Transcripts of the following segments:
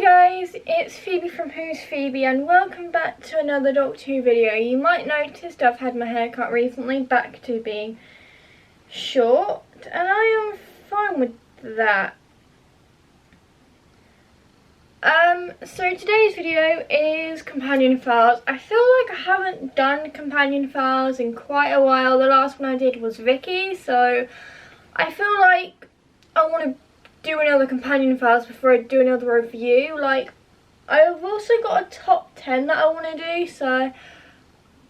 Hey guys, it's Phoebe from Who's Phoebe and welcome back to another Doctor Who video. You might notice I've had my hair cut recently back to being short and I am fine with that. So today's video is Companion Files. I feel like I haven't done Companion Files in quite a while. The last one I did was Vicky, so I feel like I want to do another Companion Files before I do another review. Like, I've also got a top 10 that I want to do, so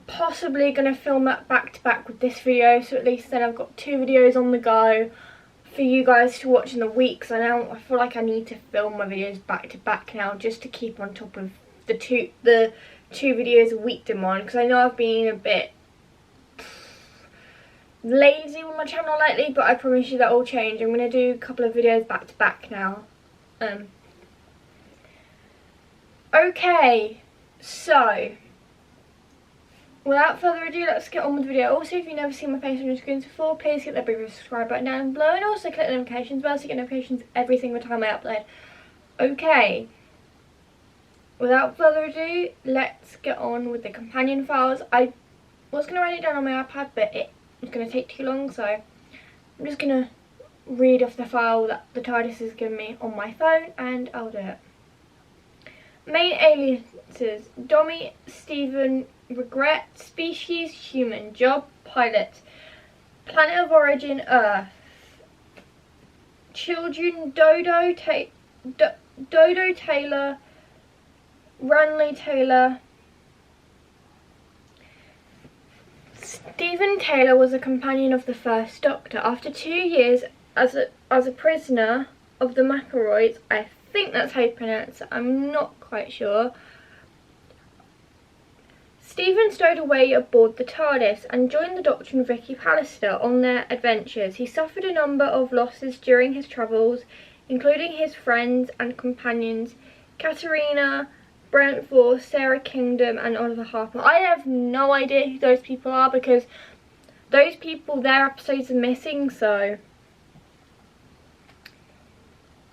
possibly going to film that back to back with this video, so at least then I've got 2 videos on the go for you guys to watch in the week. So now I feel like I need to film my videos back to back now just to keep on top of the two videos a week demand, because I know I've been a bit lazy with my channel lately, but I promise you that will change. I'm going to do a couple of videos back to back now. Okay, so without further ado, let's get on with the video. Also, if you've never seen my face on your screens before, please hit that big subscribe button down below and also click the notifications bell so you get notifications every single time I upload. Okay, without further ado, let's get on with the Companion Files. I was going to write it down on my iPad, but it's going to take too long, so I'm just going to read off the file that the TARDIS has given me on my phone and I'll do it. Main aliases: Dommy, Stephen, Regret, Species, Human, Job, Pilot, Planet of Origin, Earth, Children, Dodo, Taylor, Ranley Taylor. Stephen Taylor was a companion of the First Doctor. After 2 years as a prisoner of the McElroys, I think that's how you pronounce it, I'm not quite sure, Stephen stowed away aboard the TARDIS and joined the Doctor and Vicky Pallister on their adventures. He suffered a number of losses during his travels, including his friends and companions Katerina, Brent Force, Sarah Kingdom and Oliver Harper. I have no idea who those people are because those people, their episodes are missing, so.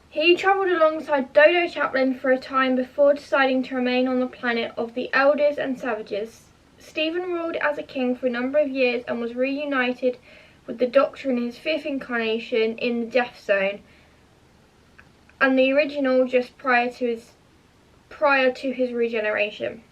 He travelled alongside Dodo Chaplin for a time before deciding to remain on the planet of the Elders and Savages. Stephen ruled as a king for a number of years and was reunited with the Doctor in his 5th incarnation in the Death Zone, and the original just prior to his regeneration.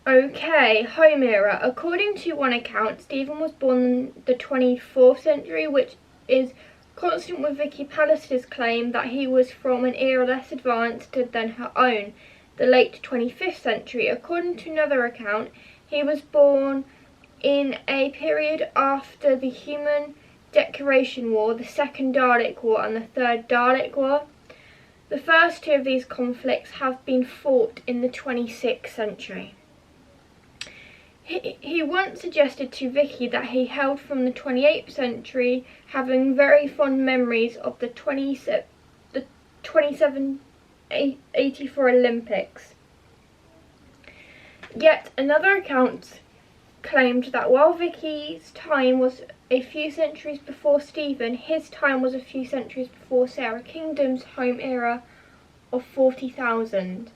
Okay, home era. According to one account, Stephen was born in the 24th century, which is consistent with Vicky Pallister's claim that he was from an era less advanced than her own, the late 25th century. According to another account, he was born in a period after the Human Decoration War, the Second Dalek War and the Third Dalek War. The first 2 of these conflicts have been fought in the 26th century. He once suggested to Vicky that he hailed from the 28th century, having very fond memories of the 2784 Olympics. Yet another account claimed that while Vicky's time was a few centuries before Stephen, his time was a few centuries before Sarah Kingdom's home era of 40,000.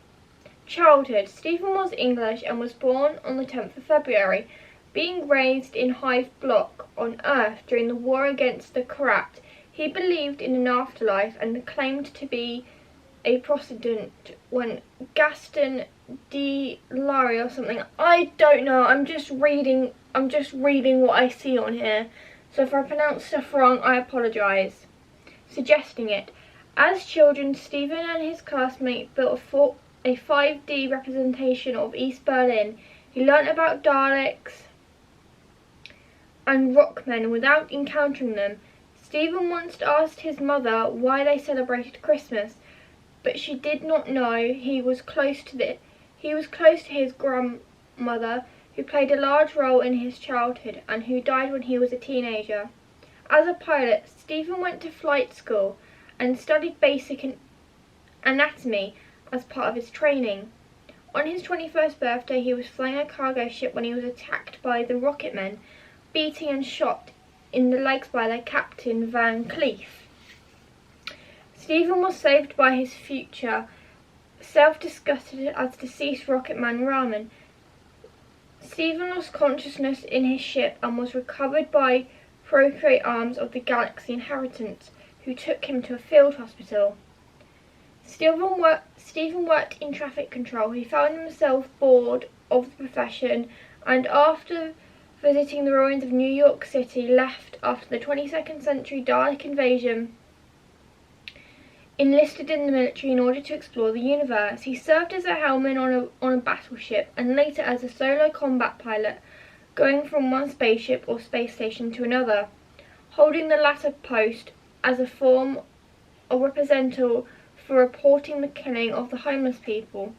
Childhood. Stephen was English and was born on the 10th of February, being raised in Hive Block on Earth during the war against the Karat. He believed in an afterlife and claimed to be a Protestant when Gaston de Lari or something. I don't know, I'm just reading what I see on here. So if I pronounce stuff wrong, I apologise. Suggesting it. As children, Stephen and his classmate built a 5D representation of East Berlin. He learnt about Daleks and Rockmen without encountering them. Stephen once asked his mother why they celebrated Christmas, but she did not know. He was close to his grandmother, who played a large role in his childhood and who died when he was a teenager. As a pilot, Stephen went to flight school and studied basic anatomy as part of his training. On his 21st birthday, he was flying a cargo ship when he was attacked by the Rocketmen, beaten and shot in the legs by their captain Van Cleef. Stephen was saved by his future, self-disgusted as deceased rocket man Raman. Stephen lost consciousness in his ship and was recovered by Procreate Arms of the Galaxy Inheritance, who took him to a field hospital. Stephen worked in traffic control. He found himself bored of the profession, and after visiting the ruins of New York City, left after the 22nd century Dalek invasion. Enlisted in the military in order to explore the universe. He served as a helmsman on a battleship and later as a solo combat pilot, going from one spaceship or space station to another, holding the latter post as a form of representative for reporting the killing of the homeless people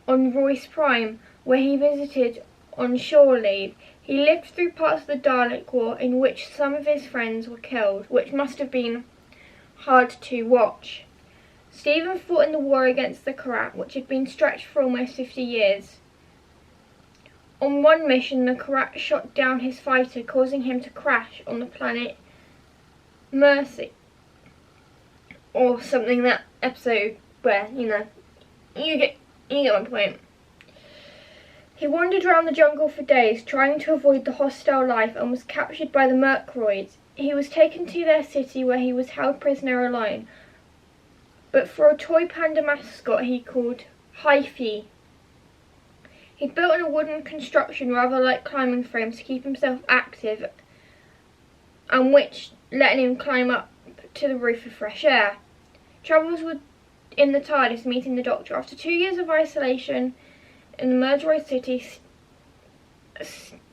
on Royce Prime, where he visited on shore leave. He lived through parts of the Dalek War in which some of his friends were killed, which must have been hard to watch. Stephen fought in the war against the Karat, which had been stretched for almost 50 years. On one mission, the Karat shot down his fighter, causing him to crash on the planet Mercy. Or something, that episode where, you get my point. He wandered around the jungle for days, trying to avoid the hostile life, and was captured by the Mercroids. He was taken to their city, where he was held prisoner alone, but for a toy panda mascot he called Hyphy. He built in a wooden construction rather like climbing frames to keep himself active, and which let him climb up to the roof for fresh air. Travels were in the TARDIS, meeting the Doctor. After 2 years of isolation in the Murdroid City,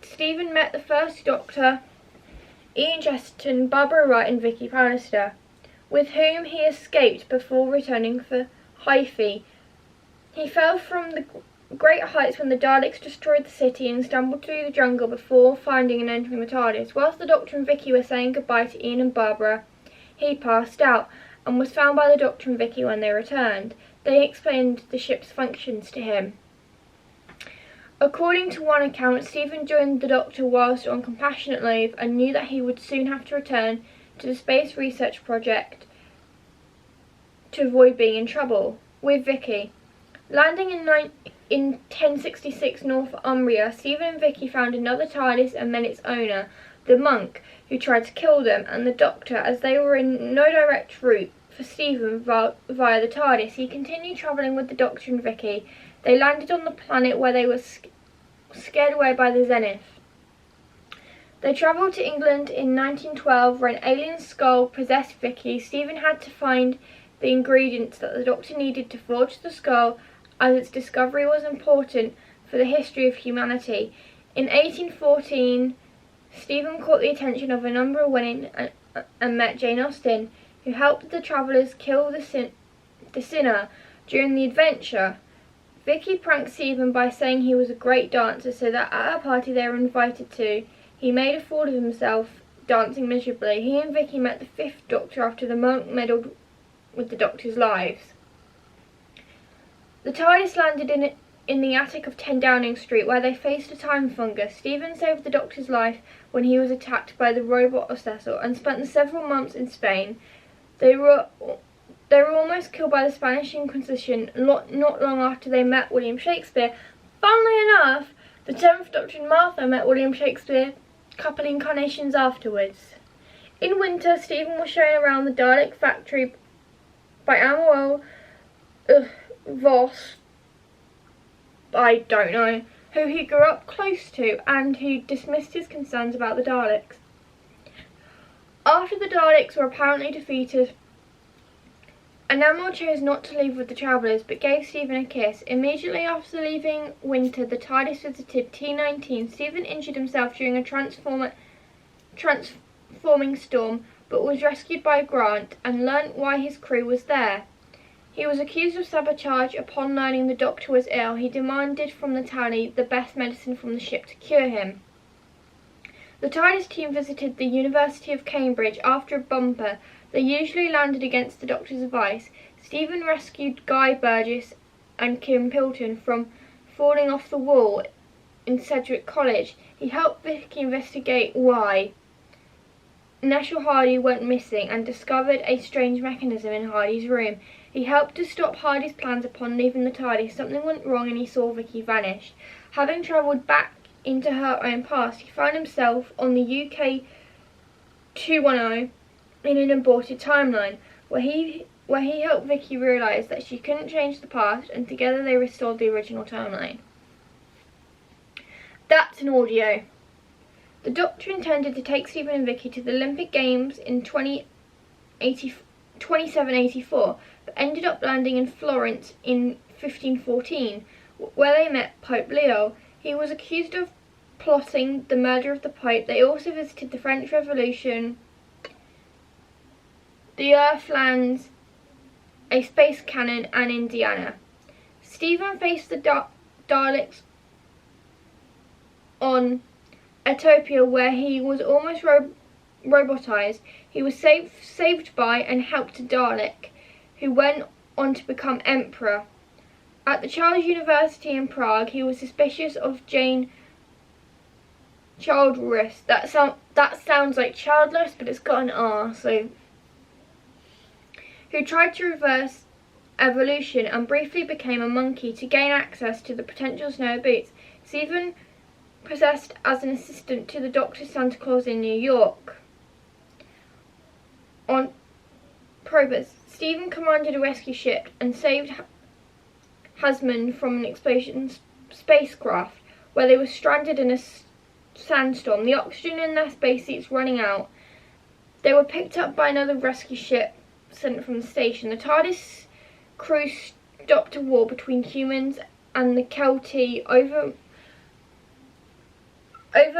Stephen met the first Doctor, Ian Chesterton, Barbara Wright and Vicky Pallister, with whom he escaped before returning for Hyphy. He fell from the great heights when the Daleks destroyed the city and stumbled through the jungle before finding and entering the TARDIS. Whilst the Doctor and Vicky were saying goodbye to Ian and Barbara, he passed out and was found by the Doctor and Vicky when they returned. They explained the ship's functions to him. According to one account, Stephen joined the Doctor whilst on compassionate leave and knew that he would soon have to return to the Space Research Project to avoid being in trouble. With Vicky. Landing in 1066 Northumbria, Stephen and Vicky found another TARDIS and met its owner, the monk, who tried to kill them, and the Doctor, as they were in no direct route for Stephen via the TARDIS. He continued travelling with the Doctor and Vicky. They landed on the planet where they were scared away by the Zenith. They travelled to England in 1912, where an alien skull possessed Vicky. Stephen had to find the ingredients that the Doctor needed to forge the skull, as its discovery was important for the history of humanity. In 1814, Stephen caught the attention of a number of women and met Jane Austen, who helped the travellers kill the sinner during the adventure. Vicky pranked Stephen by saying he was a great dancer, so that at a party they were invited to, he made a fool of himself, dancing miserably. He and Vicky met the Fifth Doctor after the monk meddled with the Doctor's lives. The TARDIS landed in the attic of 10 Downing Street, where they faced a time fungus. Stephen saved the Doctor's life when he was attacked by the robot Cecil and spent the several months in Spain. They were almost killed by the Spanish Inquisition not long after they met William Shakespeare. Funnily enough, the 10th Doctor and Martha met William Shakespeare a couple incarnations afterwards. In winter, Stephen was shown around the Dalek factory by Amuel Voss, I don't know, who he grew up close to and who dismissed his concerns about the Daleks. After the Daleks were apparently defeated, Enamel chose not to leave with the travellers, but gave Stephen a kiss. Immediately after leaving Winter, the TARDIS visited T-19. Stephen injured himself during a transforming storm, but was rescued by Grant and learnt why his crew was there. He was accused of sabotage. Upon learning the Doctor was ill, he demanded from the Tally the best medicine from the ship to cure him. The TARDIS team visited the University of Cambridge after a bumper. They usually landed against the Doctor's advice. Stephen rescued Guy Burgess and Kim Pilton from falling off the wall in Sedgwick College. He helped Vicky investigate why. Nashel Hardy went missing and discovered a strange mechanism in Hardy's room. He helped to stop Hardy's plans upon leaving the TARDIS. Something went wrong and he saw Vicky vanish. Having travelled back into her own past, he found himself on the UK 210 in an aborted timeline, where he helped Vicky realise that she couldn't change the past, and together they restored the original timeline. That's an audio. The Doctor intended to take Stephen and Vicky to the Olympic Games in 2784, but ended up landing in Florence in 1514, where they met Pope Leo. He was accused of plotting the murder of the Pope. They also visited the French Revolution, the Earthlands, a space cannon, and Indiana. Stephen faced the Daleks on Utopia, where he was almost robotized. He was saved by and helped a Dalek, who went on to become Emperor. At the Charles University in Prague, he was suspicious of Jane Childress. That sounds like childless, but it's got an R, so... who tried to reverse evolution and briefly became a monkey to gain access to the potential Snow Boots. Stephen possessed as an assistant to the Doctor Santa Claus in New York. On Probus, Stephen commanded a rescue ship and saved Hasmond from an explosion spacecraft where they were stranded in a sandstorm. The oxygen in their spacesuits running out. They were picked up by another rescue ship sent from the station. The TARDIS crew stopped a war between humans and the Kelti over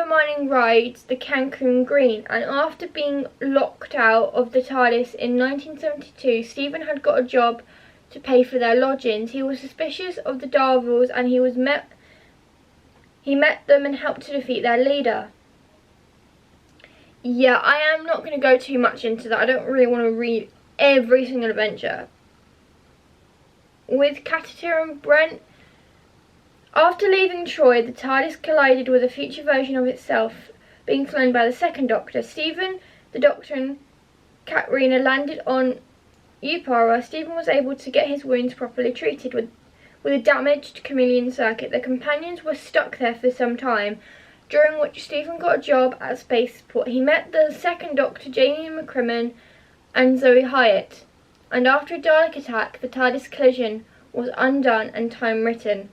mining rides the Cancun Green, and after being locked out of the TARDIS in 1972, Stephen had got a job to pay for their lodgings. He was suspicious of the Darvils, and he met them and helped to defeat their leader. Yeah, I am not going to go too much into that. I don't really want to read every single adventure. With Catatir and Brent, after leaving Troy, the TARDIS collided with a future version of itself, being flown by the second Doctor. Stephen, the Doctor, and Katrina landed on Upara. Stephen was able to get his wounds properly treated with a damaged chameleon circuit. The companions were stuck there for some time, during which Stephen got a job at a spaceport. He met the second Doctor, Jamie McCrimmon, and Zoe Hyatt, and after a Dalek attack, the TARDIS collision was undone and time written.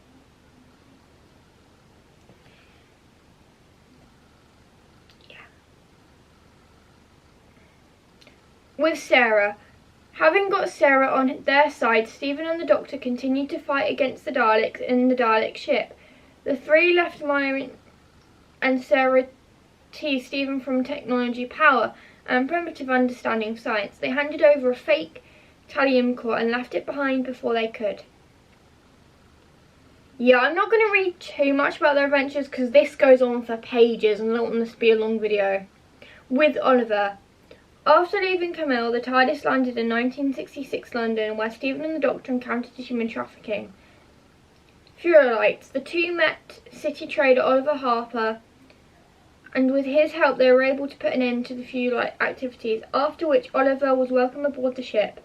With Sarah. Having got Sarah on their side, Stephen and the Doctor continued to fight against the Daleks in the Dalek ship. The three left Myron and Sarah teased Stephen from technology power and primitive understanding of science. They handed over a fake Thallium core and left it behind before they could. Yeah, I'm not going to read too much about their adventures because this goes on for pages and I don't want this to be a long video. With Oliver. After leaving Camille, the TARDIS landed in 1966 London, where Stephen and the Doctor encountered human trafficking. Furolites. The two met city trader Oliver Harper, and with his help they were able to put an end to the Furolite activities, after which Oliver was welcomed aboard the ship.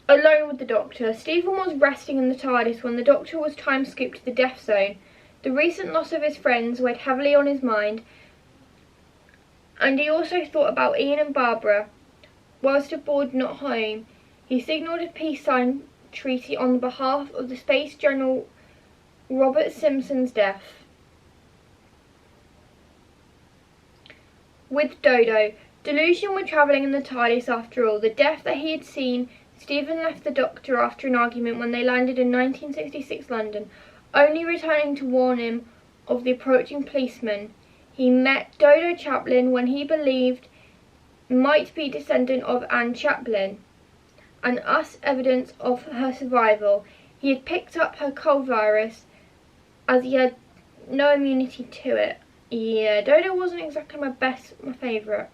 Alone with the Doctor. Stephen was resting in the TARDIS when the Doctor was time-scooped to the Death Zone. The recent loss of his friends weighed heavily on his mind, and he also thought about Ian and Barbara. Whilst aboard not home, he signalled a peace sign treaty on behalf of the Space General Robert Simpson's death. With Dodo. Delusion were travelling in the TARDIS after all. The death that he had seen, Stephen left the Doctor after an argument when they landed in 1966 London, only returning to warn him of the approaching policeman. He met Dodo Chaplin when he believed might be descendant of Anne Chaplin, and us evidence of her survival. He had picked up her cold virus as he had no immunity to it. Yeah, Dodo wasn't exactly my favourite.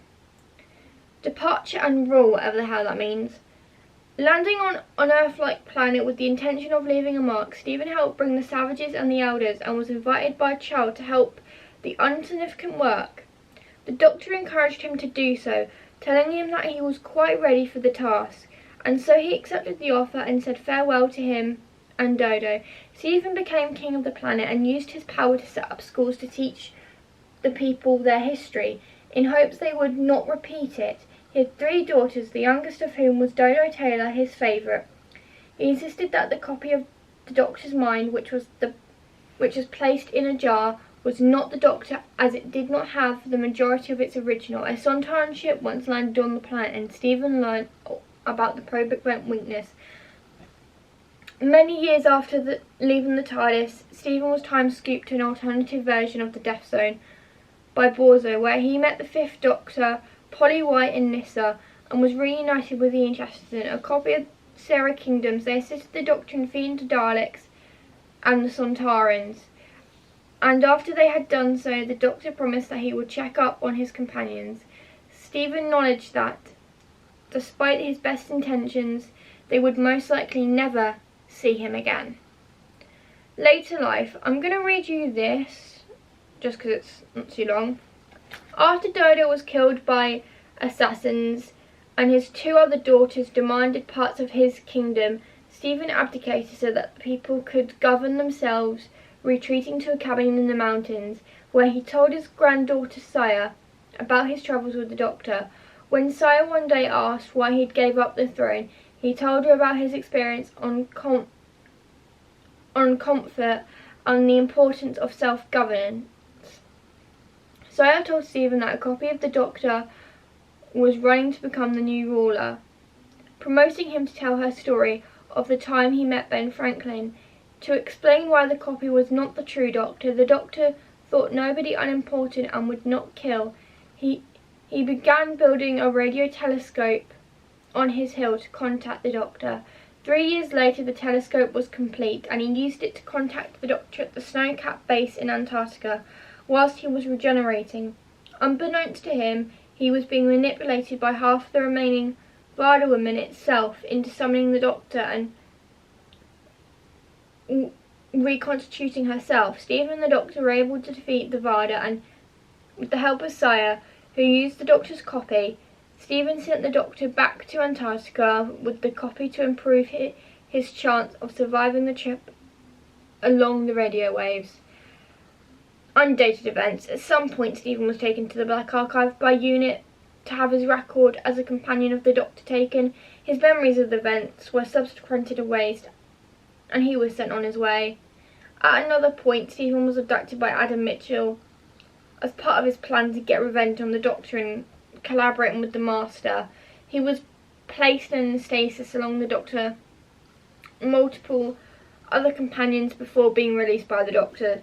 Departure and rule, whatever the hell that means. Landing on an Earth-like planet with the intention of leaving a mark, Stephen helped bring the Savages and the Elders and was invited by a child to help the insignificant work. The Doctor encouraged him to do so, telling him that he was quite ready for the task, and so he accepted the offer and said farewell to him and Dodo. Stephen became king of the planet and used his power to set up schools to teach the people their history, in hopes they would not repeat it. He had 3 daughters, the youngest of whom was Dodo Taylor, his favourite. He insisted that the copy of the Doctor's mind, which was placed in a jar, was not the Doctor, as it did not have the majority of its original. A Sontaran ship once landed on the planet, and Stephen learned about the probe weakness. Many years after leaving the TARDIS, Stephen was time scooped to an alternative version of the Death Zone by Borzo, where he met the 5th Doctor, Polly White and Nyssa, and was reunited with Ian Chesterton. A copy of Sarah Kingdoms, they assisted the Doctor in feeding the Daleks and the Sontarans, and after they had done so, the Doctor promised that he would check up on his companions. Stephen acknowledged that, despite his best intentions, they would most likely never see him again. Later life. I'm going to read you this, just because it's not too long. After Dodo was killed by assassins, and his 2 other daughters demanded parts of his kingdom, Stephen abdicated so that the people could govern themselves, retreating to a cabin in the mountains, where he told his granddaughter Saya about his travels with the Doctor. When Saya one day asked why he'd gave up the throne, he told her about his experience on comfort and the importance of self-governance. Saya told Stephen that a copy of the Doctor was running to become the new ruler, promoting him to tell her story of the time he met Ben Franklin. To explain why the copy was not the true Doctor, the Doctor thought nobody unimportant and would not kill. He began building a radio telescope on his hill to contact the Doctor. 3 years later, the telescope was complete, and he used it to contact the Doctor at the snow-capped base in Antarctica whilst he was regenerating. Unbeknownst to him, he was being manipulated by half the remaining Varda woman itself into summoning the Doctor and reconstituting herself. Stephen and the Doctor were able to defeat the Varda, and with the help of Saya, who used the Doctor's copy, Stephen sent the Doctor back to Antarctica with the copy to improve his chance of surviving the trip along the radio waves. Undated events. At some point, Stephen was taken to the Black Archive by UNIT to have his record as a companion of the Doctor taken. His memories of the events were subsequently erased, and he was sent on his way. At another point, Stephen was abducted by Adam Mitchell as part of his plan to get revenge on the Doctor and collaborating with the Master. He was placed in stasis along the Doctor, multiple other companions before being released by the Doctor.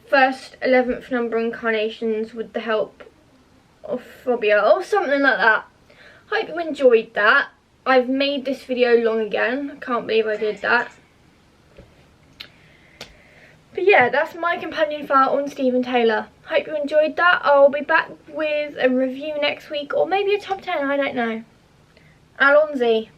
First 11th number incarnations with the help of Phobia or something like that. Hope you enjoyed that. I've made this video long again. I can't believe I did that. But yeah, that's my companion file on Stephen Taylor. Hope you enjoyed that. I'll be back with a review next week, or maybe a top 10, I don't know. Alonzi.